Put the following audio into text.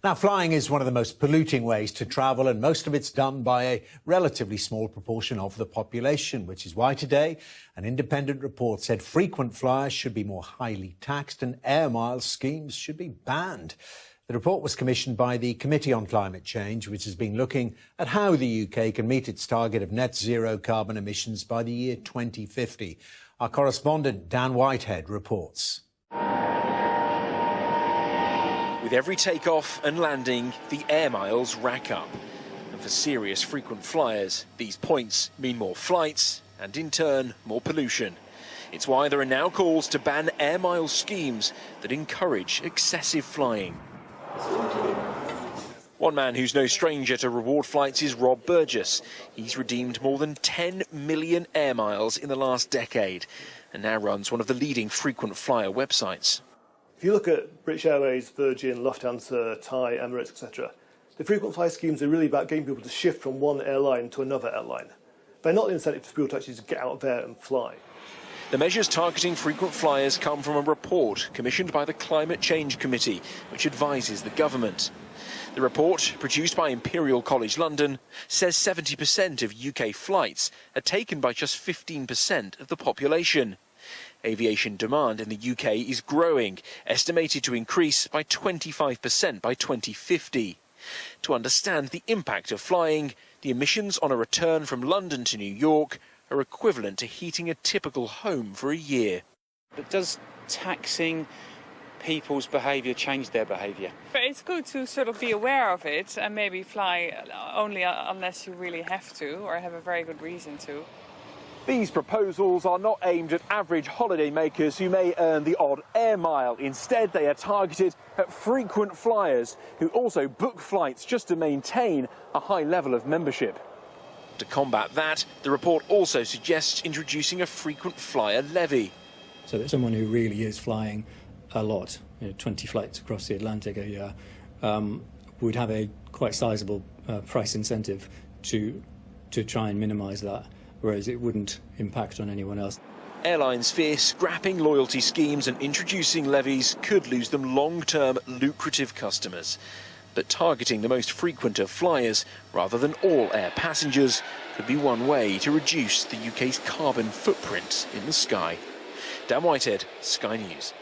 Now, flying is one of the most polluting ways to travel, and most of it's done by a relatively small proportion of the population, which is why today an independent report said frequent flyers should be more highly taxed and air miles schemes should be banned. The report was commissioned by the Committee on Climate Change, which has been looking at how the UK can meet its target of net zero carbon emissions by the year 2050. Our correspondent Dan Whitehead reports. With every takeoff and landing, the air miles rack up. And for serious frequent flyers, these points mean more flights and, in turn, more pollution. It's why there are now calls to ban air miles schemes that encourage excessive flying. One man who's no stranger to reward flights is Rob Burgess. He's redeemed more than 10 million air miles in the last decade and now runs one of the leading frequent flyer websites. If you look at British Airways, Virgin, Lufthansa, Thai, Emirates, etc., the frequent flyer schemes are really about getting people to shift from one airline to another airline. They're not the incentive for people to actually just get out there and fly. The measures targeting frequent flyers come from a report commissioned by the Climate Change Committee, which advises the government. The report, produced by Imperial College London, says 70% of UK flights are taken by just 15% of the population. Aviation demand in the UK is growing, estimated to increase by 25% by 2050. To understand the impact of flying, the emissions on a return from London to New York are equivalent to heating a typical home for a year. But does taxing people's behaviour change their behaviour? But it's good to sort of be aware of it and maybe fly only unless you really have to or have a very good reason to. These proposals are not aimed at average holidaymakers who may earn the odd air mile. Instead, they are targeted at frequent flyers who also book flights just to maintain a high level of membership. To combat that, the report also suggests introducing a frequent flyer levy. So that someone who really is flying a lot, 20 flights across the Atlantic a year, would have a quite sizable price incentive to try and minimise that, whereas it wouldn't impact on anyone else. Airlines fear scrapping loyalty schemes and introducing levies could lose them long-term lucrative customers. But targeting the most frequent of flyers rather than all air passengers could be one way to reduce the UK's carbon footprint in the sky. Dan Whitehead, Sky News.